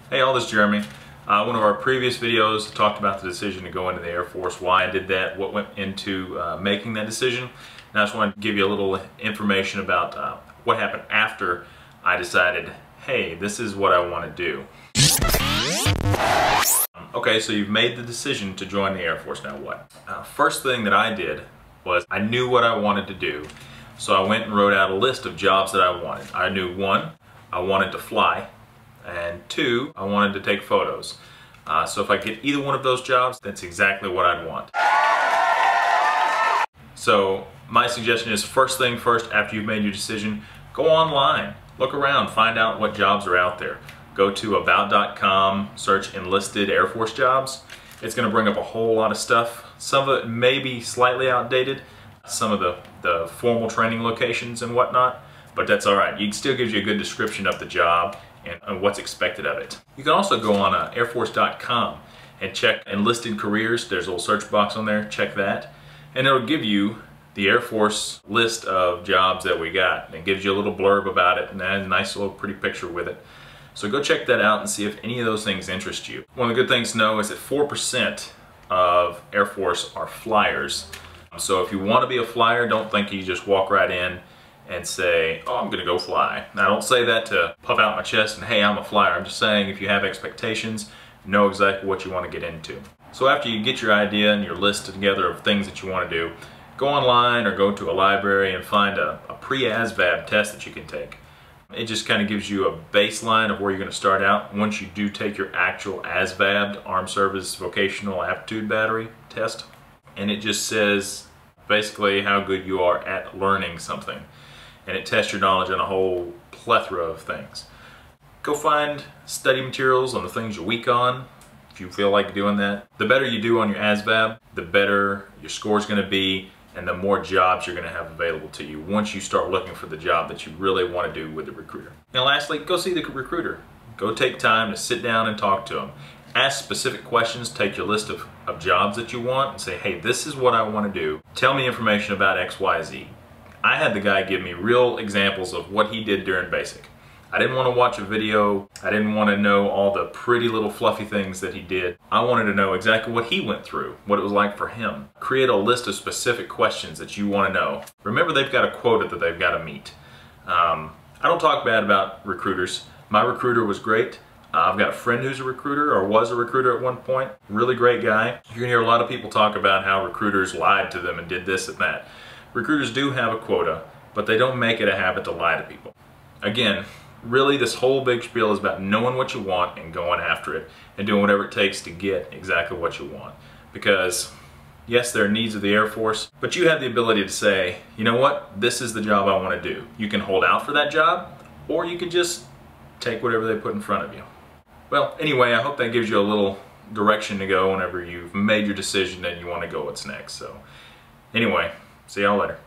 Hey all, this is Jeremy. One of our previous videos talked about the decision to go into the Air Force, why I did that, what went into making that decision. And I just wanted to give you a little information about what happened after I decided, hey, this is what I want to do. Okay, so you've made the decision to join the Air Force, now what? First thing that I did was I knew what I wanted to do. So I went and wrote out a list of jobs that I wanted. I knew one, I wanted to fly. And two, I wanted to take photos. So if I get either one of those jobs, that's exactly what I'd want. So my suggestion is, first thing first, after you've made your decision, go online, look around, find out what jobs are out there. Go to about.com, search enlisted Air Force jobs. It's going to bring up a whole lot of stuff. Some of it may be slightly outdated, some of the formal training locations and whatnot, but that's alright. It still gives you a good description of the job and what's expected of it. You can also go on airforce.com and check enlisted careers. There's a little search box on there, check that. And it'll give you the Air Force list of jobs that we got. It gives you a little blurb about it and a nice little pretty picture with it. So go check that out and see if any of those things interest you. One of the good things to know is that 4% of Air Force are flyers. So if you want to be a flyer, don't think you just walk right in and say, oh, I'm gonna go fly. Now, I don't say that to puff out my chest and, hey, I'm a flyer. I'm just saying, if you have expectations, know exactly what you want to get into. So after you get your idea and your list together of things that you want to do, go online or go to a library and find a pre-ASVAB test that you can take. It just kind of gives you a baseline of where you're going to start out. Once you do take your actual ASVAB, Armed Service Vocational Aptitude Battery test, and it just says basically how good you are at learning something. And it tests your knowledge on a whole plethora of things. Go find study materials on the things you're weak on, if you feel like doing that. The better you do on your ASVAB, the better your score is going to be, and the more jobs you're going to have available to you once you start looking for the job that you really want to do with the recruiter. And lastly, go see the recruiter. Go take time to sit down and talk to them. Ask specific questions, take your list of jobs that you want and say, hey, this is what I want to do. Tell me information about X, Y, Z. I had the guy give me real examples of what he did during basic. I didn't want to watch a video. I didn't want to know all the pretty little fluffy things that he did. I wanted to know exactly what he went through, what it was like for him. Create a list of specific questions that you want to know. Remember, they've got a quota that they've got to meet. I don't talk bad about recruiters. My recruiter was great. I've got a friend who's a recruiter, or was a recruiter at one point. Really great guy. You're going to hear a lot of people talk about how recruiters lied to them and did this and that. Recruiters do have a quota, but they don't make it a habit to lie to people. Again, really this whole big spiel is about knowing what you want and going after it and doing whatever it takes to get exactly what you want. Because yes, there are needs of the Air Force, but you have the ability to say, you know what, this is the job I want to do. You can hold out for that job, or you can just take whatever they put in front of you. Well, anyway, I hope that gives you a little direction to go whenever you've made your decision and you want to go what's next. So anyway, see y'all later.